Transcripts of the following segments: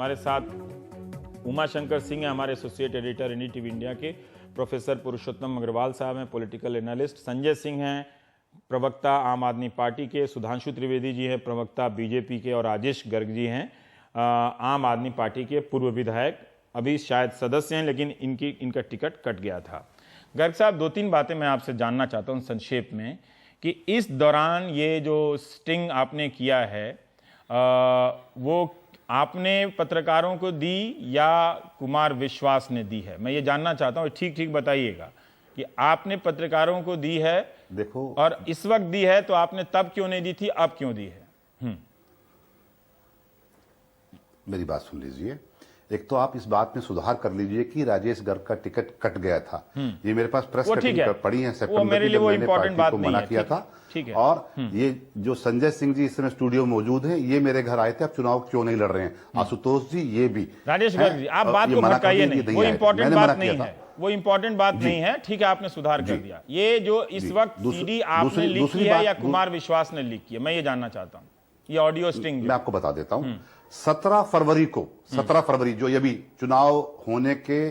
हमारे साथ उमा शंकर सिंह हैं, हमारे एसोसिएट एडिटर एनडीटीवी इंडिया के, प्रोफेसर पुरुषोत्तम अग्रवाल साहब हैं, पॉलिटिकल एनालिस्ट, संजय सिंह हैं, प्रवक्ता आम आदमी पार्टी के, सुधांशु त्रिवेदी जी हैं, प्रवक्ता बीजेपी के, और राजेश गर्ग जी हैं आम आदमी पार्टी के पूर्व विधायक, अभी शायद सदस्य हैं लेकिन इनका टिकट कट गया था। गर्ग साहब, दो तीन बातें मैं आपसे जानना चाहता हूं संक्षेप में कि इस दौरान ये जो स्टिंग आपने किया है वो आपने पत्रकारों को दी या कुमार विश्वास ने दी है? मैं ये जानना चाहता हूं, ठीक ठीक बताइएगा कि आपने पत्रकारों को दी है, देखो, और इस वक्त दी है तो आपने तब क्यों नहीं दी थी, अब क्यों दी है? मेरी बात सुन लीजिए। एक तो आप इस बात में सुधार कर लीजिए कि राजेश गर्ग का टिकट कट गया था। ये मेरे पास प्रेस कटिंग पड़ी है सितंबर की, जब मैंने पार्टी को मना किया था। और ये जो संजय सिंह जी इस समय स्टूडियो में मौजूद हैं, ये मेरे घर आए थे, आप चुनाव क्यों नहीं लड़ रहे हैं? आशुतोष जी, ये भी राजेश गर्ग जी, आप बात को भटकाइए नहीं, वो इंपॉर्टेंट बात नहीं है, वो इंपॉर्टेंट बात नहीं है। ठीक है, आपने सुधार कर दिया। ये जो इस वक्त सीडी आपने लीक की है या कुमार विश्वास ने लीक की है, मैं ये जानना चाहता हूँ। ये ऑडियो स्टिंग मैं आपको बता देता हूं। 17 फरवरी जो ये भी चुनाव होने के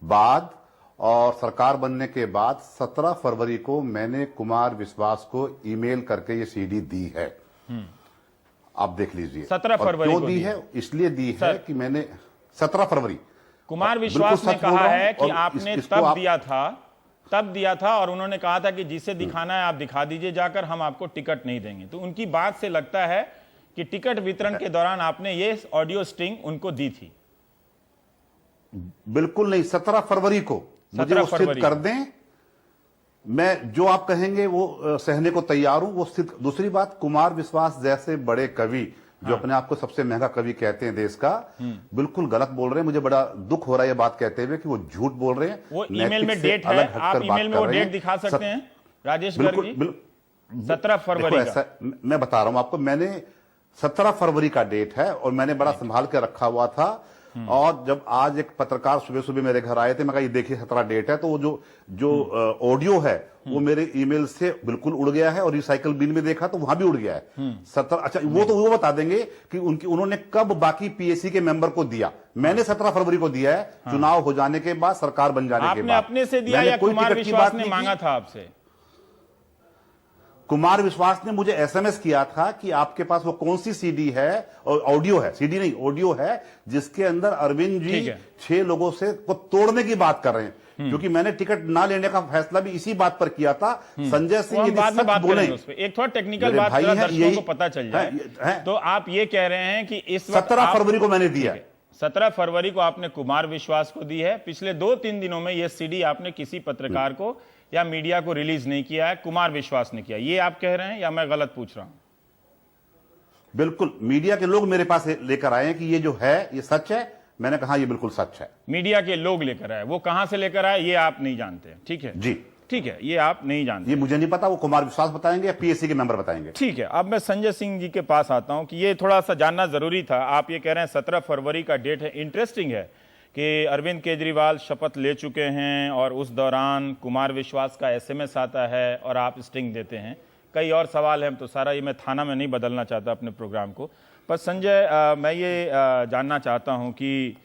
बाद और सरकार बनने के बाद 17 फरवरी को मैंने कुमार विश्वास को ईमेल करके ये सीडी दी है। आप देख लीजिए 17 फरवरी क्यों दी है? इसलिए दी है कि मैंने 17 फरवरी कुमार विश्वास ने कहा है कि आपने तब दिया था और उन्होंने कहा था कि जिसे दिखाना है आप दिखा दीजिए जाकर, हम आपको टिकट नहीं देंगे। तो उनकी बात से लगता है कि टिकट वितरण के दौरान आपने ये ऑडियो स्टिंग उनको दी थी। बिल्कुल नहीं, 17 फरवरी को मुझे वो स्थित कर दें, मैं जो आप कहेंगे वो सहने को तैयार हूं, वो स्थित। दूसरी बात, कुमार विश्वास जैसे बड़े कवि जो अपने आप को सबसे महंगा कवि कहते हैं देश का, बिल्कुल गलत बोल रहे हैं। मुझे बड़ा दुख हो रहा है ये बात कहते हुए कि वो झूठ बोल रहे हैं। वो ईमेल में डेट है, आप ईमेल में वो डेट दिखा सकते हैं राजेश गर्ग जी? 17 फरवरी का मैं बता रहा हूं आपको, मैंने 17 फरवरी का डेट है और मैंने बड़ा संभाल के रखा हुआ था। और जब आज एक पत्रकार सुबह सुबह मेरे घर आए थे, मैं कहा ये देखिए 17 डेट है, तो वो जो ऑडियो है वो मेरे ईमेल से बिल्कुल उड़ गया है, और रिसाइकल बिन में देखा तो वहां भी उड़ गया है। 17, अच्छा वो बता देंगे कि उन्होंने कब बाकी पीएससी के मेंबर को दिया। मैंने 17 फरवरी को दिया है, चुनाव हो जाने के बाद, सरकार बन जाने के बाद। आपने अपने से दिया या कुमार विश्वास ने मांगा था आपसे? कुमार विश्वास ने मुझे एसएमएस किया था कि आपके पास वो कौन सी सीडी है, और ऑडियो है, सीडी नहीं ऑडियो है, जिसके अंदर अरविंद जी 6 लोगों से को तोड़ने की बात कर रहे हैं। क्योंकि मैंने टिकट ना लेने का फैसला भी इसी बात पर किया था। संजय सिंह बाद में बात बोले, एक थोड़ा टेक्निकल बात दर्शकों को पता चल जाए। तो आप ये कह रहे हैं कि इस 17 फरवरी को मैंने दिया है, 17 फरवरी को आपने कुमार विश्वास को दी है। पिछले 2-3 दिनों में यह सीडी आपने किसी पत्रकार को या मीडिया को रिलीज नहीं किया है, कुमार विश्वास ने किया। ये आप कह रहे हैं या मैं गलत पूछ रहा हूं? बिल्कुल, मीडिया के लोग मेरे पास लेकर आए हैं कि ये जो है ये सच है। मैंने कहा ये बिल्कुल सच है। मीडिया के लोग लेकर आए, वो कहां से लेकर आए ये आप नहीं जानते? ठीक है जी, ठीक है, ये आप नहीं जानते, ये मुझे नहीं पता। वो कुमार विश्वास बताएंगे या पीएससी के मेंबर बताएंगे। ठीक है, अब मैं संजय सिंह जी के पास आता हूं कि ये थोड़ा सा जानना जरूरी था। आप ये कह रहे हैं 17 फरवरी का डेट है। इंटरेस्टिंग है कि अरविंद केजरीवाल शपथ ले चुके हैं और उस दौरान कुमार विश्वास का एसएमएस आता है और आप स्टिंग देते हैं। कई और सवाल हैं, तो सारा ये मैं थाना में नहीं बदलना चाहता अपने प्रोग्राम को। पर संजय, मैं ये जानना चाहता हूं कि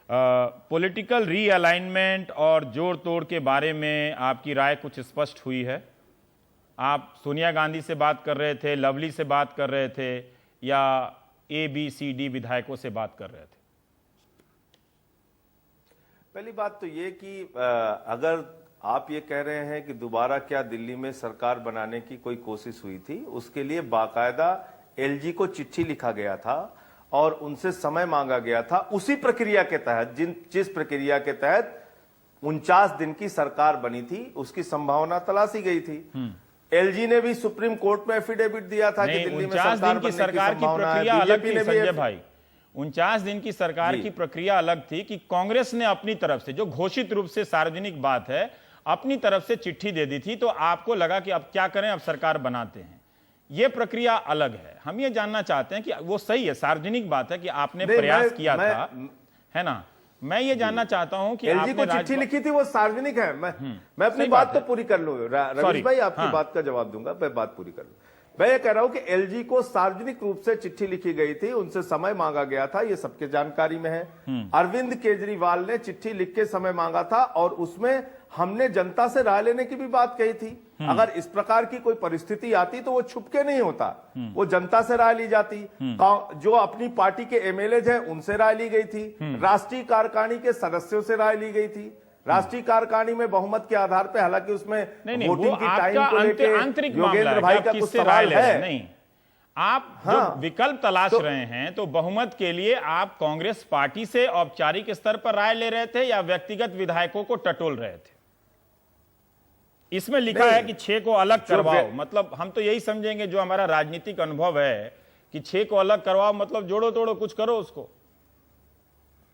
पॉलिटिकल रीअलाइनमेंट और जोड़ तोड़ के बारे में आपकी राय कुछ स्पष्ट हुई है? आप सोनिया गांधी से बात कर रहे थे, लवली से बात कर रहे थे, या ABCD विधायकों से बात कर रहे थे? पहली बात तो ये कि अगर आप ये कह रहे हैं कि दोबारा क्या दिल्ली में सरकार बनाने की कोई कोशिश हुई थी, उसके लिए बाकायदा LG को चिट्ठी लिखा गया था और उनसे समय मांगा गया था। उसी प्रक्रिया के तहत, जिस प्रक्रिया के तहत 49 दिन की सरकार बनी थी, उसकी संभावना तलाशी गई थी। LG ने भी सुप्रीम कोर्ट में एफिडेविट दिया था कि दिल्ली में सरकार बनने की संभावना है। बीजेपी ने संजय भाई, 49 दिन की सरकार की प्रक्रिया अलग थी कि कांग्रेस ने अपनी तरफ से, जो घोषित रूप से सार्वजनिक बात है, अपनी तरफ से चिट्ठी दे दी थी। तो आपको लगा कि अब क्या करें, अब सरकार बनाते हैं। यह प्रक्रिया अलग है। हम ये जानना चाहते हैं कि वो सही है, सार्वजनिक बात है कि आपने प्रयास किया था, है ना? मैं ये जानना चाहता हूं कि LG को चिट्ठी लिखी थी, वो सार्वजनिक है। मैं अपनी बात तो पूरी कर लूं। रवीश भाई, आपकी बात का जवाब दूंगा, मैं बात पूरी कर लूं। मैं ये कह रहा हूं कि एलजी को सार्वजनिक रूप से चिट्ठी लिखी गई थी, उनसे समय मांगा गया था, ये सबके जानकारी में है। अरविंद केजरीवाल ने चिट्ठी लिख के समय मांगा था और उसमें हमने जनता से राय लेने की भी बात कही थी। अगर इस प्रकार की कोई परिस्थिति आती तो वो छुपके नहीं होता, वो जनता से राय ली जाती। जो अपनी पार्टी के एमएलए हैं उनसे राय ली गई थी, राष्ट्रीय कार्यकारिणी के सदस्यों से राय ली गई थी। राष्ट्रीय कार्यकारिणी में बहुमत के आधार पर, हालांकि उसमें वोटिंग की टाइम को लेकर योगेंद्र भाई का कुछ सवाल है। नहीं, आप जो विकल्प तलाश रहे हैं तो बहुमत के लिए आप कांग्रेस पार्टी से औपचारिक स्तर पर राय ले रहे थे या व्यक्तिगत विधायकों को टटोल रहे थे? इसमें लिखा है कि 6 को अलग करवाओ, मतलब हम तो यही समझेंगे, जो हमारा राजनीतिक अनुभव है, कि 6 को अलग करवाओ मतलब जोड़ो तोड़ो कुछ करो उसको।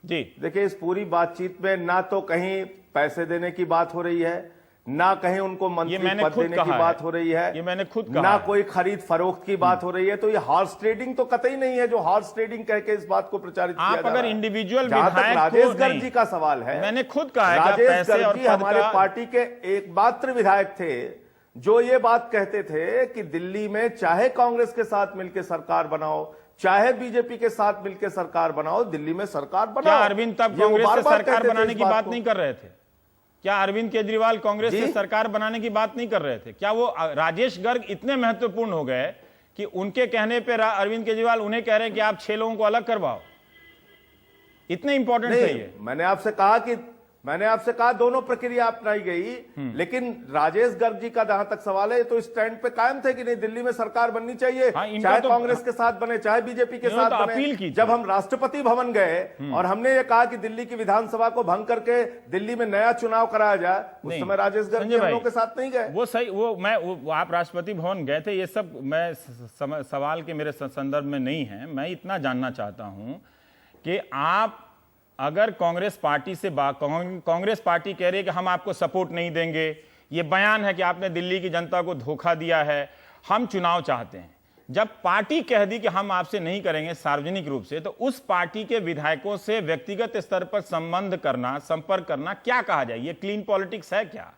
जी देखिए, इस पूरी बातचीत में ना तो कहीं पैसे देने की बात हो रही है, ना कहीं उनको मंत्री पद देने की बात हो रही है, ये मैंने खुद कहा, ना कोई खरीद फरोख्त की बात हो रही है। तो ये हॉर्स ट्रेडिंग तो कतई नहीं है, जो हॉर्स ट्रेडिंग कह के इस बात को प्रचारित किया जा रहा है। आप अगर इंडिविजुअल विधायक, राजेश गर्ग जी का सवाल है, मैंने खुद कहा है, राजेश गर्ग जी हमारे पार्टी के एकमात्र विधायक थे जो ये बात कहते थे कि दिल्ली में चाहे कांग्रेस के साथ मिलकर सरकार बनाओ, चाहे बीजेपी के साथ मिलकर सरकार बनाओ, दिल्ली में सरकार बनाओ। क्या अरविंद तब कांग्रेस से सरकार बनाने की बात नहीं कर रहे थे? क्या अरविंद केजरीवाल कांग्रेस से सरकार बनाने की बात नहीं कर रहे थे? क्या वो राजेश गर्ग इतने महत्वपूर्ण हो गए कि उनके कहने पे अरविंद केजरीवाल उन्हें कह रहे हैं कि आप 6 लोगों को अलग करवाओ? इतने इंपॉर्टेंट है ये? मैंने आपसे कहा दोनों प्रक्रिया अपनाई गई, लेकिन राजेश गर्ग जी का जहां तक सवाल है तो इस स्टैंड पे कायम थे कि नहीं, दिल्ली में सरकार बननी चाहिए, चाहे कांग्रेस के साथ बने चाहे बीजेपी के साथ बने। जब हम राष्ट्रपति भवन गए और हमने ये कहा कि दिल्ली की विधानसभा को भंग करके दिल्ली में नया चुनाव कराया जाए, उस समय राजेश गर्ग जी हम लोगों के साथ नहीं गए। वो सही, आप राष्ट्रपति भवन गए थे, ये सब मैं सवाल के मेरे संदर्भ में नहीं है। मैं इतना जानना चाहता हूं कि आप अगर कांग्रेस पार्टी से कांग्रेस पार्टी कह रही है कि हम आपको सपोर्ट नहीं देंगे, ये बयान है कि आपने दिल्ली की जनता को धोखा दिया है, हम चुनाव चाहते हैं। जब पार्टी कह दी कि हम आपसे नहीं करेंगे सार्वजनिक रूप से, तो उस पार्टी के विधायकों से व्यक्तिगत स्तर पर संबंध करना, संपर्क करना, क्या कहा जाए? ये क्लीन पॉलिटिक्स है क्या?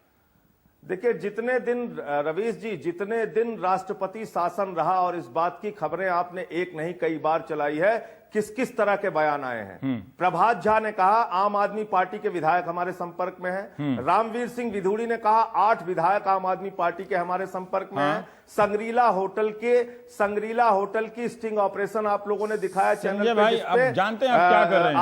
देखिए, जितने दिन रवीश जी, जितने दिन राष्ट्रपति शासन रहा और इस बात की खबरें आपने एक नहीं कई बार चलाई है, किस किस तरह के बयान आए हैं। प्रभात झा ने कहा आम आदमी पार्टी के विधायक हमारे संपर्क में हैं। रामवीर सिंह विधूड़ी ने कहा 8 विधायक आम आदमी पार्टी के हमारे संपर्क में हैं। संग्रीला होटल की स्टिंग ऑपरेशन आप लोगों ने दिखाया चैनल पे, अब जानते हैं आप क्या कर रहे हैं।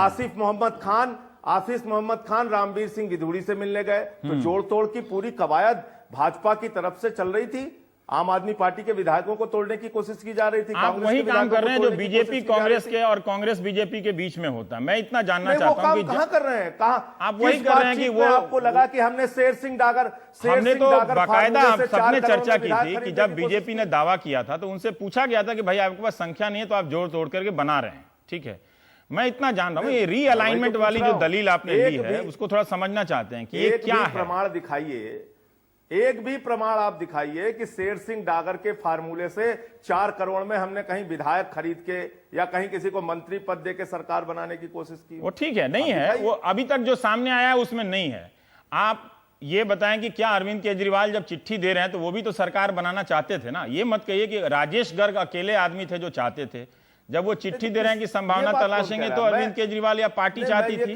आसिफ मोहम्मद खान रामवीर सिंह विधूड़ी से मिलने गए, तो जोड़ तोड़ की पूरी कवायद भाजपा की तरफ से चल रही थी। आम आदमी पार्टी के विधायकों को तोड़ने की कोशिश की जा रही थी। आप वही काम कर रहे हैं जो बीजेपी कांग्रेस के और कांग्रेस बीजेपी के बीच में होता है। मैं इतना जानना चाहता हूं कि कहां कर रहे हैं, कहां आप वही कर रहे हैं कि वो आपको लगा कि हमने शेर सिंह डागर, हमने तो बाकायदा सबने चर्चा की थी कि जब बीजेपी ने दावा किया था तो उनसे पूछा गया था कि भाई आपके पास संख्या नहीं है तो आप जोड़ तोड़ करके बना रहे हैं, ठीक है। मैं इतना जान रहा हूं, ये रीअलाइनमेंट वाली जो दलील आपने ली है उसको थोड़ा समझना चाहते हैं कि ये क्या है। प्रमाण दिखाइए, एक भी प्रमाण आप दिखाइए कि शेर सिंह डागर के फार्मूले से 4 करोड़ में हमने कहीं विधायक खरीद के या कहीं किसी को मंत्री पद दे के सरकार बनाने की कोशिश की। वो ठीक है, नहीं है, वो अभी तक जो सामने आया है उसमें नहीं है। आप ये बताएं कि क्या अरविंद केजरीवाल जब चिट्ठी दे रहे हैं तो वो भी तो सरकार बनाना चाहते थे ना? ये मत कहिए कि राजेश गर्ग अकेले आदमी थे जो चाहते थे। जब वो चिट्ठी दे रहे हैं कि संभावना तलाशेंगे तो अरविंद केजरीवाल या पार्टी चाहती थी।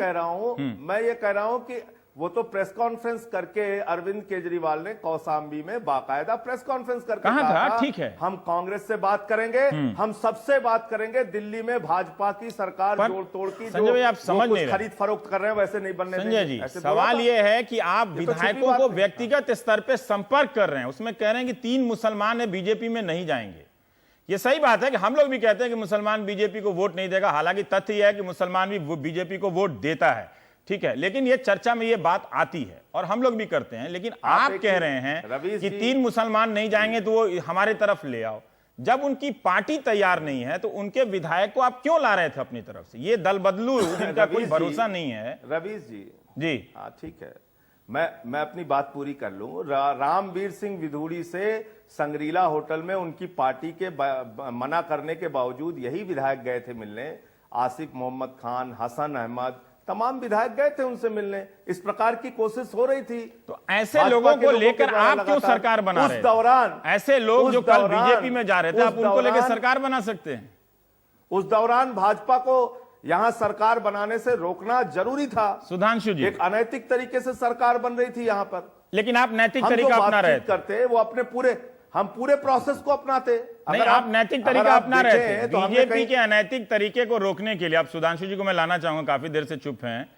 मैं ये कह रहा हूं कि वो तो प्रेस कॉन्फ्रेंस करके अरविंद केजरीवाल ने कौशाम्बी में बाकायदा प्रेस कॉन्फ्रेंस करके कहा था, ठीक है, हम कांग्रेस से बात करेंगे, हम सबसे बात करेंगे, दिल्ली में भाजपा की सरकार जोड़ तोड़ की संजय भाई आप समझ नहीं रहे, खरीद फरोख्त कर रहे हैं वैसे नहीं बनने देंगे। संजय जी, सवाल ये है कि आप विधायकों को व्यक्तिगत स्तर पर संपर्क कर रहे हैं, उसमें कह रहे हैं कि 3 मुसलमान है बीजेपी में नहीं जाएंगे। ये सही बात है कि हम लोग भी कहते हैं कि मुसलमान बीजेपी को वोट नहीं देगा, हालांकि तथ्य यह है कि मुसलमान भी बीजेपी को वोट देता है, ठीक है, लेकिन ये चर्चा में ये बात आती है और हम लोग भी करते हैं। लेकिन आप कह रहे हैं कि 3 मुसलमान नहीं जाएंगे तो वो हमारे तरफ ले आओ। जब उनकी पार्टी तैयार नहीं है तो उनके विधायक को आप क्यों ला रहे थे अपनी तरफ से? ये दल बदलू जिनका कोई भरोसा नहीं है। रवीश जी, हाँ ठीक है, मैं अपनी बात पूरी कर लूं। रामवीर सिंह विधूड़ी से संग्रीला होटल में उनकी पार्टी के मना करने के बावजूद यही विधायक गए थे मिलने। आसिफ मोहम्मद खान, हसन अहमद, तमाम विधायक गए थे उनसे मिलने, इस प्रकार की कोशिश हो रही थी। तो ऐसे भाजपा लोगों के को लोगों लेकर के द्वारा आप क्यों लगातार सरकार बना रहे उस थे? दौरान ऐसे लोग उस जो कल दौरान- बीजेपी में जा रहे थे, उस आप उनको लेकर दौरान- सरकार बना सकते हैं। उस दौरान भाजपा को यहां सरकार बनाने से रोकना जरूरी था। सुधांशु जी, एक अनैतिक तरीके से सरकार बन रही थी यहां पर। लेकिन आप नैतिक हम जो तरीका अपना रहे बातचीत थे। करते वो अपने हम पूरे प्रोसेस को अपनाते। नहीं, अगर आप नैतिक अगर तरीका आप अपना रहे देखें थे। तो हमने बीजेपी कहीं- के अनैतिक तरीके को रोकने के लिए, आप सुधांशु जी को मैं लाना चाहूंगा, काफी देर से चुप हैं।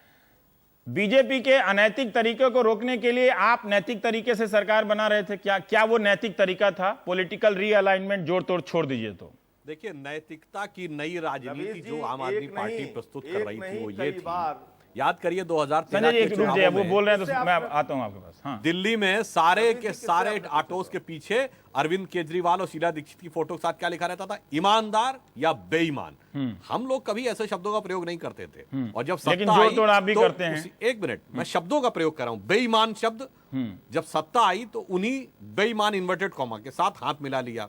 बीजेपी के अनैतिक तरीके को रोकने के लिए आप नैतिक तरीके से सरकार बना रहे थे। क्या वो नैतिक तरीका था? पॉलिटिकल रीअलाइनमेंट जोड़ तोड़ छोड़ दीजिए तो। देखिए, नैतिकता की नई राजनीति रवीश जी, जो आम आदमी एक पार्टी नहीं, प्रस्तुत एक कर रही थी नहीं, वो ये कई थी। बार। याद करिए 2013 संजय जी के एक रुक जाइए, चुनावों वो में बोल रहे हैं इससे तो मैं आप- आता हूं आपके पास। हाँ, दिल्ली में सारे के किस सारे तरह से ऑटोस के पीछे अरविंद केजरीवाल और शीला दीक्षित की फोटो के साथ क्या लिखा रहता था? ईमानदार या बेईमान। हम लोग कभी ऐसे शब्दों का प्रयोग नहीं करते थे, और जब सत्ता लेकिन जोड़ आई तोड़ आप भी तो करते हैं। एक मिनट, मैं शब्दों का प्रयोग कर रहा हूं। बेईमान शब्द, जब सत्ता आई तो उन्हीं बेईमान इन्वर्टेड कॉमा के साथ हाथ मिला लिया।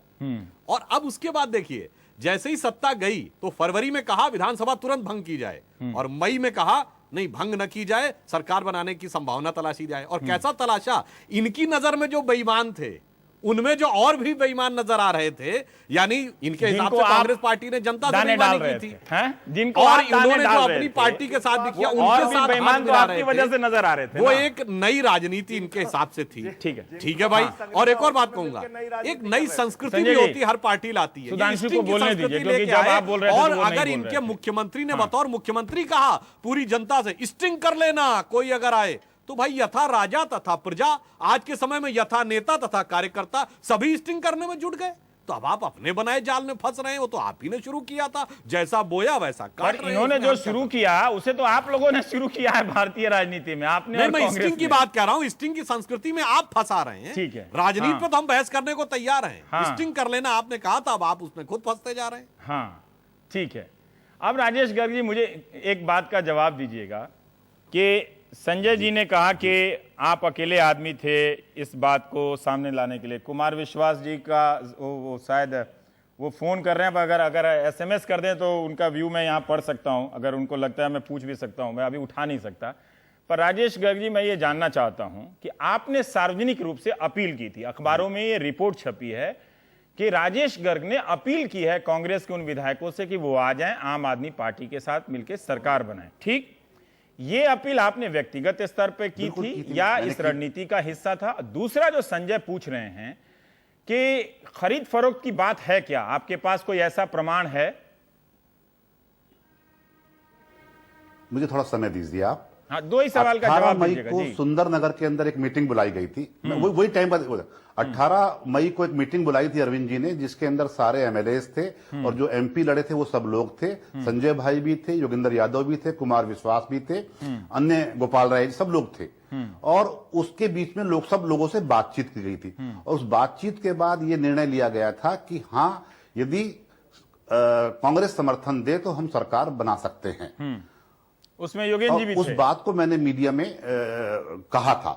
और अब उसके बाद देखिए, जैसे ही सत्ता गई तो फरवरी में कहा विधानसभा तुरंत भंग की जाए, और मई में कहा नहीं भंग न की जाए, सरकार बनाने की संभावना तलाशी जाए। और कैसा तलाशा? इनकी नजर में जो बेईमान थे उनमें जो और भी बेईमान नजर आ रहे थे, यानी इनके हिसाब जिनको से आप कांग्रेस पार्टी ने जनता से दाने डाल बेईमानी रहे की थे, थी, हैं? जिनको और आप दाने इन्होंने जो डाल रहे अपनी थे, पार्टी के साथ दिखा वो उनके और भी साथ बेईमान हाथ तो मिला आपकी रहे वजह थे। से नजर आ रहे थे वो ना। एक नई राजनीति इनके हिसाब से थी। ठीक है भाई। हाँ। और एक और बात कहूंगा, एक नई संस्कृति संजय भी जी, होती है, हर पार्टी लाती है। ये सुधांशु को स्टिंग की बोलने संस्कृति दीजिए, क्योंकि लेके जब आए, आप बोल रहे थे और तो वो नहीं अगर बोल इनके रहे थे। मुख्यमंत्री ने बतौर मुख्यमंत्री कहा पूरी जनता से स्टिंग कर लेना कोई अगर आए, तो भाई यथा राजा तथा प्रजा, आज के समय में यथा नेता तथा कार्यकर्ता सभी स्टिंग करने में जुट गए। तो अब आप अपने बनाए जाल में फंस रहे हैं। वो तो आप ही ने शुरू किया था, जैसा बोया वैसा पर काट रहे हैं। इन्होंने इसमें जो हम क्या शुरू करें? किया उसे तो आप लोगों ने शुरू किया है भारतीय राजनीति में, आपने नहीं, और मैं कांग्रेस स्टिंग की ने। बात कर रहा हूं। स्टिंग की संस्कृति में आप फंसा रहे हैं। ठीक है। राजनीति हाँ। पे तो हम बहस करने को तैयार हैं। हाँ। स्टिंग कर लेना आपने कहा था, अब आप उसमें खुद फंसते जा रहे हैं। हाँ, ठीक है। अब राजेश गर्ग जी, मुझे एक बात का जवाब दीजिएगा कि संजय जी ने कहा कि आप अकेले आदमी थे इस बात को सामने लाने के लिए। कुमार विश्वास जी का वो शायद वो फोन कर रहे हैं, पर अगर एसएमएस कर दें तो उनका व्यू मैं यहाँ पढ़ सकता हूँ, अगर उनको लगता है मैं पूछ भी सकता हूँ, मैं अभी उठा नहीं सकता। पर राजेश गर्ग जी, मैं ये जानना चाहता हूँ कि आपने सार्वजनिक रूप से अपील की थी, अखबारों में ये रिपोर्ट छपी है कि राजेश गर्ग ने अपील की है कांग्रेस के उन विधायकों से कि वो आ जाएं, आम आदमी पार्टी के साथ मिलकर सरकार बनाएं। ठीक, ये अपील आपने व्यक्तिगत स्तर पर की थी या इस रणनीति का हिस्सा था? दूसरा, जो संजय पूछ रहे हैं कि खरीद फरोख्त की बात है क्या, आपके पास कोई ऐसा प्रमाण है? मुझे थोड़ा समय दीजिए आप। हाँ, दो ही सवाल का 18 जवाब मई दीजिएगा को जी। सुंदरनगर के अंदर एक मीटिंग बुलाई गई थी। वही टाइम पर 18 मई को एक मीटिंग बुलाई थी अरविंद जी ने, जिसके अंदर सारे एमएलएस थे और जो एमपी लड़े थे वो सब लोग थे। संजय भाई भी थे, योगेंद्र यादव भी थे, कुमार विश्वास भी थे, अन्य गोपाल राय, सब लोग थे। और उसके बीच में सब लोगों से बातचीत की गई थी। और उस बातचीत के बाद ये निर्णय लिया गया था कि हाँ, यदि कांग्रेस समर्थन दे तो हम सरकार बना सकते हैं। उसमें योगेंद्र जी भी उस थे। बात को मैंने मीडिया में कहा था।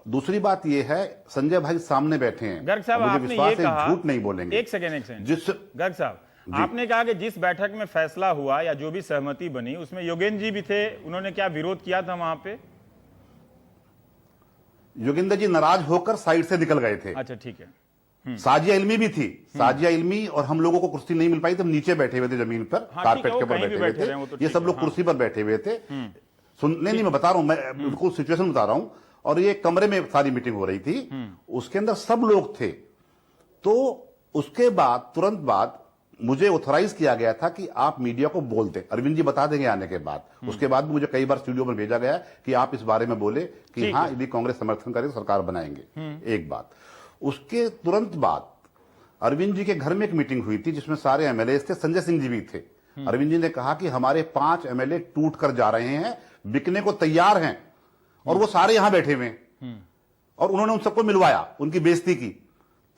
दूसरी बात यह है, संजय भाई सामने बैठे हैं, गर्ग साहब, मुझे आपने विश्वास ये है कहा, झूठ नहीं बोलेंगे। एक सेकेंड जिस गर्ग साहब, आपने कहा कि जिस बैठक में फैसला हुआ या जो भी सहमति बनी उसमें योगेंद्र जी भी थे, उन्होंने क्या विरोध किया था वहां पे? योगेंद्र जी नाराज होकर साइड से निकल गए थे। अच्छा, ठीक है। साजिया इल्मी भी थी। साजिया इल्मी और हम लोगों को कुर्सी नहीं मिल पाई, तब नीचे बैठे हुए थे जमीन पर, हाँ, कारपेट ठीक है, के वो ऊपर कहीं भी बैठे हुए बैठे रहे, वो थे। तो ये ठीक सब है, लोग हाँ। कुर्सी पर बैठे हुए थे। नहीं, मैं बता रहा हूं, मैं बिल्कुल सिचुएशन बता रहा हूं। और ये कमरे में सारी मीटिंग हो रही थी, उसके अंदर सब लोग थे। तो उसके बाद तुरंत बाद मुझे ऑथराइज किया गया था कि आप मीडिया को बोलते, अरविंद जी बता देंगे आने के बाद। उसके बाद भी मुझे कई बार स्टूडियो में भेजा गया कि आप इस बारे में बोले कि हाँ, यदि कांग्रेस समर्थन करे तो सरकार बनाएंगे। एक बात। उसके तुरंत बाद अरविंद जी के घर में एक मीटिंग हुई थी जिसमें सारे एमएलए थे, संजय सिंह जी भी थे। अरविंद जी ने कहा कि हमारे 5 एमएलए टूट कर जा रहे हैं, बिकने को तैयार हैं, और वो सारे यहां बैठे हुए हैं। और उन्होंने उन सबको मिलवाया, उनकी बेइज्जती की।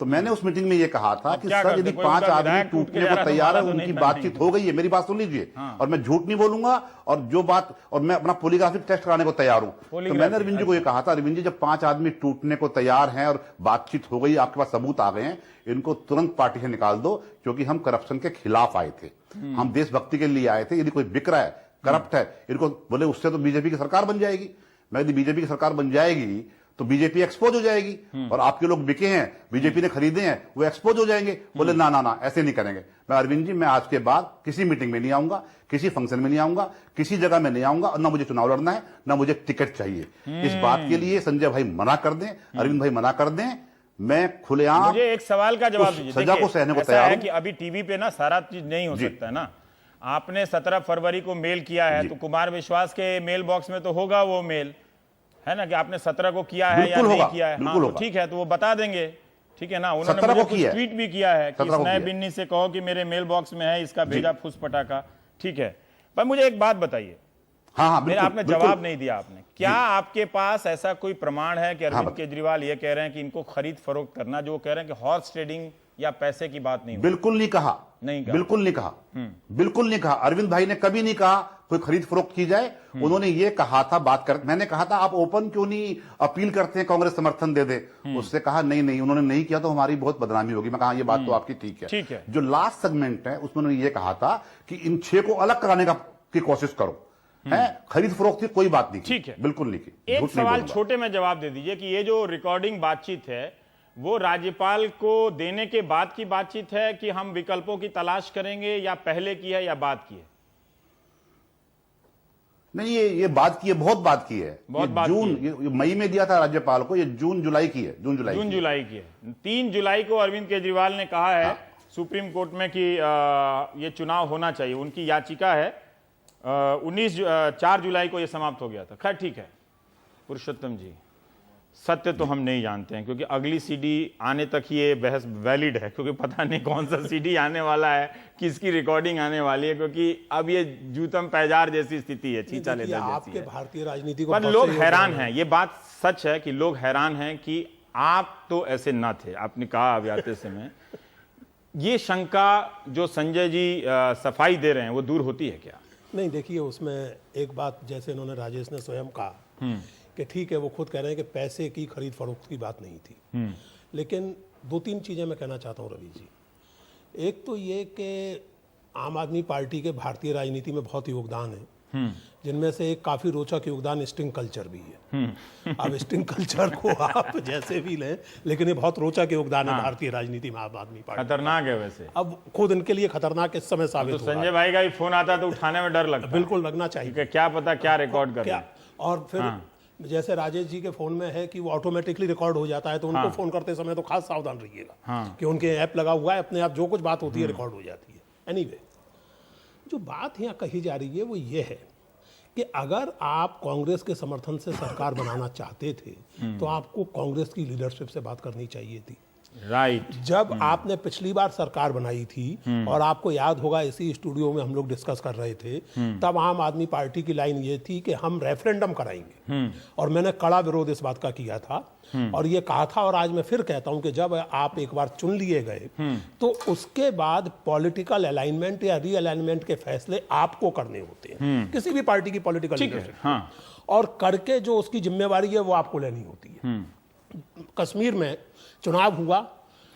तो मैंने उस मीटिंग में ये कहा था कि सर, यदि 5 आदमी टूटने को तैयार है, उनकी बातचीत हो गई है, मेरी बात सुन लीजिए। और मैं झूठ नहीं बोलूंगा, और जो बात, और मैं अपना पॉलीग्राफिक टेस्ट कराने को तैयार हूं। तो मैंने अरविंद जी को ये कहा था, अरविंद जी, जब 5 आदमी टूटने को तैयार हैं और बातचीत हो गई, आपके पास सबूत आ गए हैं, इनको तुरंत पार्टी से निकाल दो, क्योंकि हम करप्शन के खिलाफ आए थे, हम देशभक्ति के लिए आए थे। यदि कोई बिक रहा है, करप्ट है, इनको बोले उससे तो बीजेपी की सरकार बन जाएगी। मैं यदि बीजेपी की सरकार बन जाएगी तो बीजेपी एक्सपोज हो जाएगी और आपके लोग बिके हैं, बीजेपी ने खरीदे हैं, वो एक्सपोज हो जाएंगे। बोले ना ना ना, ऐसे नहीं करेंगे। मैं अरविंद जी, मैं आज के बाद किसी मीटिंग में नहीं आऊंगा, किसी फंक्शन में नहीं आऊंगा, किसी जगह में नहीं आऊंगा, और ना मुझे चुनाव लड़ना है, ना मुझे टिकट चाहिए। इस बात के लिए संजय भाई मना कर दें, अरविंद भाई मना कर दें। मैं खुलेआम मुझे एक सवाल का जवाब दीजिए। सजा को सहने को ऐसा तैयार है हूं कि अभी टीवी पे ना सारा चीज नहीं हो सकता है ना। आपने 17 फरवरी को मेल किया है तो कुमार विश्वास के मेल बॉक्स में तो होगा वो मेल, है ना, कि आपने 17 को किया है या नहीं किया है। हाँ, तो ठीक है, तो वो बता देंगे, ठीक है ना। उन्होंने मुझे कुछ ट्वीट भी किया है कि नए बिन्नी से कहो कि मेरे मेल बॉक्स में है, इसका भेजा फुस पटाखा, ठीक है। पर मुझे एक बात बताइए। हाँ, मेरे आपने जवाब नहीं दिया। आपने क्या आपके पास ऐसा कोई प्रमाण है कि अरविंद केजरीवाल ये कह रहे हैं कि इनको खरीद फरोख्त करना, जो कह रहे हैं कि हॉर्स ट्रेडिंग या पैसे की बात नहीं? बिल्कुल नहीं कहा, बिल्कुल नहीं कहा, बिल्कुल नहीं कहा। अरविंद भाई ने कभी नहीं कहा कोई खरीद फरोख्त की जाए। उन्होंने ये कहा था, बात कर, मैंने कहा था आप ओपन क्यों नहीं अपील करते हैं कांग्रेस समर्थन दे दे। उससे कहा नहीं नहीं, उन्होंने नहीं किया तो हमारी बहुत बदनामी होगी। मैं कहा ये बात तो आपकी ठीक है। जो लास्ट सेगमेंट है उसमें उन्होंने ये कहा था कि इन 6 को अलग कराने की कोशिश करो, है खरीद फरोख्त की कोई बात नहीं, ठीक है, बिल्कुल नहीं की। एक सवाल छोटे में जवाब दे दीजिए कि ये जो रिकॉर्डिंग बातचीत है वो राज्यपाल को देने के बाद की बातचीत है कि हम विकल्पों की तलाश करेंगे, या पहले की है या बाद की है? नहीं, ये बात की है, बहुत बात की है। बहुत बात जून, ये मई में दिया था राज्यपाल को, ये जून जुलाई की है। जून जुलाई की है। 3 जुलाई को अरविंद केजरीवाल ने कहा है सुप्रीम कोर्ट में कि ये चुनाव होना चाहिए। उनकी याचिका है 4 जुलाई को ये समाप्त हो गया था। खैर ठीक है पुरुषोत्तम जी, सत्य तो हम नहीं जानते हैं, क्योंकि अगली सीडी आने तक ही ये बहस वैलिड है, क्योंकि पता नहीं कौन सा सीडी आने वाला है, किसकी रिकॉर्डिंग आने वाली है, क्योंकि अब ये जूतम पैजार जैसी स्थिति है, छींचा लेदर जैसी है। भारतीय राजनीति को पर लोग हैरान हैं, ये बात सच है कि लोग हैरान हैं कि आप तो ऐसे ना थे। आपने कहा अभी आते समय, ये शंका जो संजय जी सफाई दे रहे हैं वो दूर होती है क्या? नहीं, देखिए उसमें एक बात, जैसे इन्होंने राजेश ने स्वयं कहा कि ठीक है, वो खुद कह रहे हैं कि पैसे की खरीद फरोख्त की बात नहीं थी, लेकिन 2-3 चीज़ें मैं कहना चाहता हूँ रवि जी। एक तो ये कि आम आदमी पार्टी के भारतीय राजनीति में बहुत योगदान है, जिनमें से एक काफ़ी रोचक योगदान स्टिंग कल्चर भी है। अब स्टिंग कल्चर को आप जैसे भी लें, लेकिन ये बहुत रोचक योगदान है भारतीय राजनीति में आम आदमी पार्टी। खतरनाक है वैसे, अब खुद इनके लिए खतरनाक इस समय साबित तो संजय भाई का ही फोन आता तो उठाने में डर लगता है। बिल्कुल लगना चाहिए, क्या पता क्या रिकॉर्ड कर क्या। और फिर जैसे राजेश जी के फोन में है कि वो ऑटोमेटिकली रिकॉर्ड हो जाता है, तो उनको फोन करते समय तो खास सावधान रहिएगा कि उनके ऐप लगा हुआ है, अपने आप जो कुछ बात होती है रिकॉर्ड हो जाती है। एनीवे, जो बात यहाँ कही जा रही है वो ये है कि अगर आप कांग्रेस के समर्थन से सरकार बनाना चाहते थे तो आपको कांग्रेस की लीडरशिप से बात करनी चाहिए थी। राइट। जब आपने पिछली बार सरकार बनाई थी, और आपको याद होगा इसी स्टूडियो में हम लोग डिस्कस कर रहे थे, तब आम आदमी पार्टी की लाइन ये थी कि हम रेफरेंडम कराएंगे, और मैंने कड़ा विरोध इस बात का किया था और ये कहा था, और आज मैं फिर कहता हूं कि जब आप एक बार चुन लिए गए तो उसके बाद पॉलिटिकल अलाइनमेंट या रीअलाइनमेंट के फैसले आपको करने होते हैं, किसी भी पार्टी की पॉलिटिकल लीडरशिप, और करके जो उसकी जिम्मेवारी है वो आपको लेनी होती है। कश्मीर में चुनाव हुआ,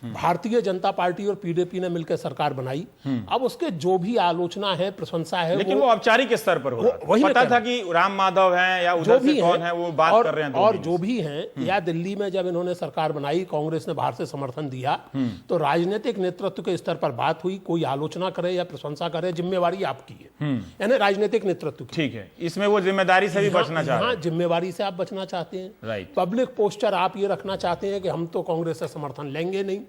भारतीय जनता पार्टी और पीडीपी ने मिलकर सरकार बनाई। अब उसके जो भी आलोचना है, प्रशंसा है, लेकिन वो औपचारिक स्तर पर हो रहा था। पता था कि राम माधव हैं या उधर से कौन है, वो बात कर रहे हैं। और जो भी हैं, या दिल्ली में जब इन्होंने सरकार बनाई, कांग्रेस ने बाहर से समर्थन दिया, तो राजनीतिक नेतृत्व के स्तर पर बात हुई। कोई आलोचना करे या प्रशंसा करे, जिम्मेवारी आपकी है, यानी राजनीतिक नेतृत्व की। ठीक है, इसमें वो जिम्मेदारी से भी बचना चाहते हैं। जिम्मेवारी से आप बचना चाहते हैं, राइट। पब्लिक पोस्टर आप ये रखना चाहते हैं कि हम तो कांग्रेस से समर्थन लेंगे नहीं,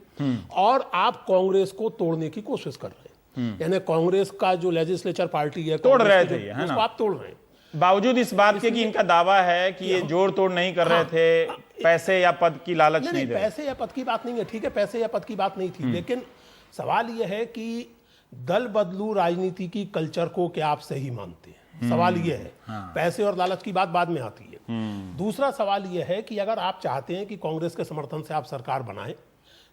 और आप कांग्रेस को तोड़ने की कोशिश कर रहे हैं। यानी कांग्रेस का जो लेजिस्लेचर पार्टी है, तोड़ रहे थे, है उसको ना? आप तोड़ रहे हैं। बावजूद इस बात के कि इनका दावा है कि ये जोड़ तोड़ नहीं कर रहे थे, पैसे या पद की लालच नहीं दे रहे। पैसे या पद की बात नहीं है, ठीक है, पैसे या पद की बात नहीं थी, लेकिन सवाल यह है कि दल बदलू राजनीति की कल्चर को क्या आप सही मानते हैं? सवाल यह है। पैसे और लालच की बात बाद में आती है। दूसरा सवाल यह है कि अगर आप चाहते हैं कि कांग्रेस के समर्थन से आप सरकार बनाएं,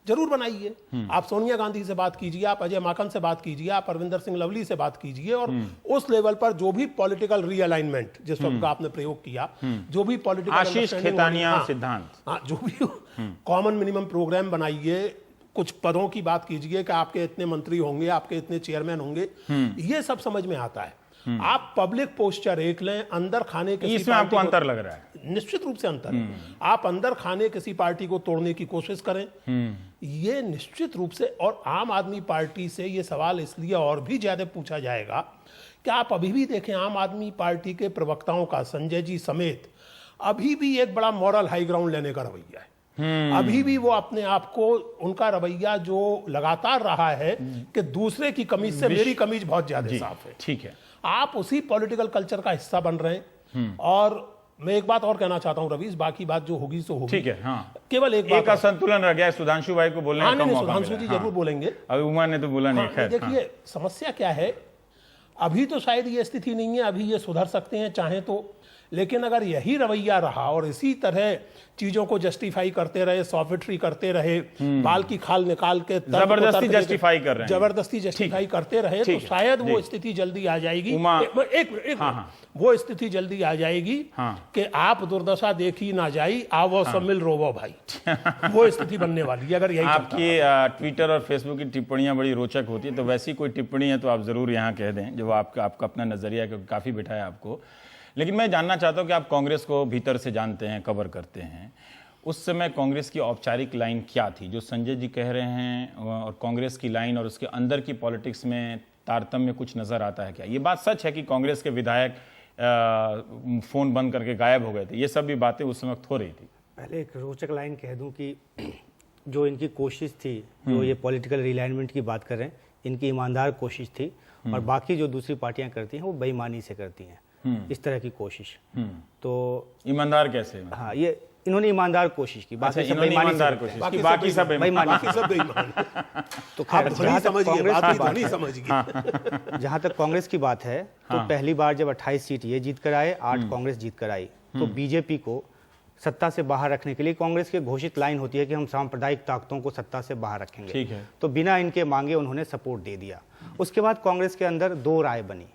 जरूर बनाइए। आप सोनिया गांधी से बात कीजिए, आप अजय माकन से बात कीजिए, आप अरविंदर सिंह लवली से बात कीजिए, और उस लेवल पर जो भी पॉलिटिकल रीअलाइनमेंट, जिस शब्द का आपने प्रयोग किया, जो भी पॉलिटिकल आशीष खेतानिया सिद्धांत, जो भी कॉमन मिनिमम प्रोग्राम बनाइए, कुछ पदों की बात कीजिए कि आपके इतने मंत्री होंगे, आपके इतने चेयरमैन होंगे, ये सब समझ में आता है। आप पब्लिक पोस्चर एक लें, अंदर खाने किसी इसमें आपको पार्टी को- अंतर लग रहा है? निश्चित रूप से अंतर है। आप अंदर खाने किसी पार्टी को तोड़ने की कोशिश करें, ये निश्चित रूप से, और आम आदमी पार्टी से ये सवाल इसलिए और भी ज्यादा पूछा जाएगा कि आप अभी भी देखें आम आदमी पार्टी के प्रवक्ताओं का, संजय जी समेत, अभी भी एक बड़ा मॉरल हाई ग्राउंड लेने का रवैया है। अभी भी वो अपने आप को, उनका रवैया जो लगातार रहा है कि दूसरे की कमीज से मेरी कमीज बहुत ज्यादा साफ है। ठीक है। आप उसी पॉलिटिकल कल्चर का हिस्सा बन रहे हैं। और मैं एक बात और कहना चाहता हूं रवीश, बाकी बात जो होगी सो होगी। ठीक है। हाँ, केवल एक एक बात, असंतुलन रह गया है, सुधांशु भाई को बोलने का कम मौका सुधांशु मिला जी है। हाँ। जरूर बोलेंगे। अभी उमा ने तो बोला नहीं। हाँ, खैर, देखिए समस्या क्या है, अभी तो शायद ये स्थिति नहीं है, अभी ये सुधर सकते हैं चाहे तो, लेकिन अगर यही रवैया रहा और इसी तरह चीजों को जस्टिफाई करते रहे, सॉफ्टरी करते रहे, बाल की खाल निकाल के तर्क को जबरदस्ती तर्क देके- जस्टिफाई कर रहे हैं। जबरदस्ती जस्टिफाई करते रहे, तो ठीक है, शायद वो जी। स्थिति जल्दी आ जाएगी। उमा- एक वो स्थिति जल्दी आ जाएगी कि आप दुर्दशा देखी ना जाई, आवो सब मिल रोवो भाई। वो स्थिति बनने वाली है अगर यही चलता आपकी ट्विटर और फेसबुक की टिप्पणियां बड़ी रोचक होती है, तो वैसी कोई टिप्पणी है तो आप जरूर यहाँ कह दें, जो आपका अपना नजरिया है, क्योंकि काफी बिठाया आपको। लेकिन मैं जानना चाहता हूं कि आप कांग्रेस को भीतर से जानते हैं, कवर करते हैं, उस समय कांग्रेस की औपचारिक लाइन क्या थी? जो संजय जी कह रहे हैं और कांग्रेस की लाइन और उसके अंदर की पॉलिटिक्स में तारतम्य कुछ नजर आता है क्या? ये बात सच है कि कांग्रेस के विधायक फोन बंद करके गायब हो गए थे, ये सब भी बातें उस वक्त हो रही थी? पहले एक रोचक लाइन कह दूं कि जो इनकी कोशिश थी, जो ये पॉलिटिकल रिलाइनमेंट की बात कर रहे हैं, इनकी ईमानदार कोशिश थी, और बाकी जो दूसरी पार्टियां करती हैं वो बेईमानी से करती हैं इस तरह की कोशिश। तो ईमानदार कैसे? हाँ, ये इन्होंने ईमानदार कोशिश की, अच्छा, बाकी सब इन्होंने बेईमानी से ईमानदार करते हैं। कोशिश की, बाकी सब बेईमान। बाकी सब बेईमान। तो आप खैर, ध्वनि जहाँ तक समझिए, कांग्रेस बात की की बात ध्वनि है, समझिए। जहाँ तक कांग्रेस की बात है, तो पहली बार जब 28 सीट ये जीत कर आए, 8 कांग्रेस जीत कर आई, तो बीजेपी को सत्ता से बाहर रखने के लिए कांग्रेस की घोषित लाइन होती है कि हम सांप्रदायिक ताकतों को सत्ता से बाहर रखेंगे। ठीक है। तो बिना इनके मांगे उन्होंने सपोर्ट दे दिया। उसके बाद कांग्रेस के अंदर दो राय बनी।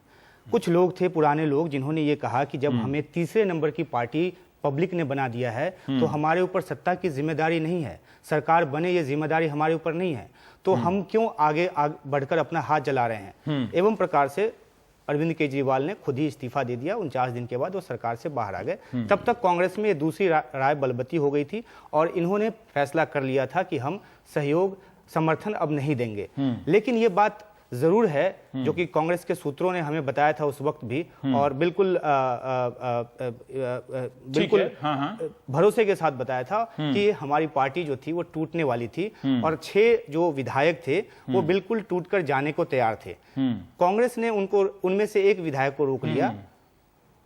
कुछ लोग थे, पुराने लोग, जिन्होंने ये कहा कि जब हमें तीसरे नंबर की पार्टी पब्लिक ने बना दिया है, तो हमारे ऊपर सत्ता की जिम्मेदारी नहीं है, सरकार बने ये जिम्मेदारी हमारे ऊपर नहीं है, तो हम क्यों आगे बढ़कर अपना हाथ जला रहे हैं। एवं प्रकार से अरविंद केजरीवाल ने खुद ही इस्तीफा दे दिया। 49 दिन के बाद वो सरकार से बाहर आ गए। तब तक कांग्रेस में ये दूसरी राय बलवती हो गई थी, और इन्होंने फैसला कर लिया था कि हम सहयोग समर्थन अब नहीं देंगे। लेकिन ये बात जरूर है जो कि कांग्रेस के सूत्रों ने हमें बताया था उस वक्त भी, और बिल्कुल भरोसे के साथ बताया था कि हमारी पार्टी जो थी वो टूटने वाली थी, और 6 जो विधायक थे वो बिल्कुल टूटकर जाने को तैयार थे। कांग्रेस ने उनमें से एक विधायक को रोक लिया,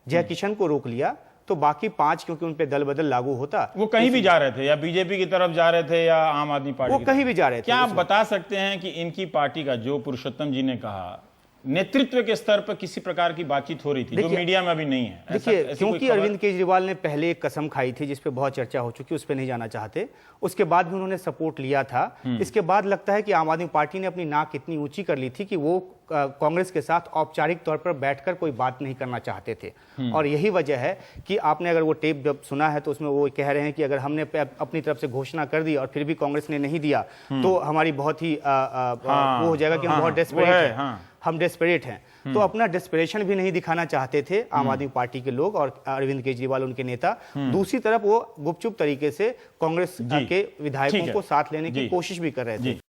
जयकिशन को रोक लिया, तो बाकी 5, क्योंकि उन पे दल बदल लागू होता, वो कहीं भी जा रहे थे, या बीजेपी की तरफ जा रहे थे या आम आदमी पार्टी वो की कहीं तरफ? भी जा रहे थे। क्या आप बता सकते हैं कि इनकी पार्टी का, जो पुरुषोत्तम जी ने कहा, नेतृत्व के स्तर पर किसी प्रकार की बातचीत हो रही थी जो मीडिया में अभी नहीं है? देखिए, क्योंकि अरविंद केजरीवाल ने पहले एक कसम खाई थी जिस पे बहुत चर्चा हो चुकी, उस पे नहीं जाना चाहते, उसके बाद भी उन्होंने सपोर्ट लिया था। इसके बाद लगता है कि आम आदमी पार्टी ने अपनी नाक इतनी ऊंची कर ली थी कि वो कांग्रेस के साथ औपचारिक तौर पर बैठकर कोई बात नहीं करना चाहते थे। और यही वजह है कि आपने अगर वो टेप जब सुना है तो उसमें वो कह रहे हैं कि अगर हमने अपनी तरफ से घोषणा कर दी और फिर भी कांग्रेस ने नहीं दिया, तो हमारी बहुत ही वो हो जाएगा कि हम बहुत डेस्परेट हैं, हम डेस्परेट हैं। तो अपना डेस्परेशन भी नहीं दिखाना चाहते थे आम आदमी पार्टी के लोग और अरविंद केजरीवाल उनके नेता। दूसरी तरफ वो गुपचुप तरीके से कांग्रेस के विधायकों को साथ लेने की कोशिश भी कर रहे थे।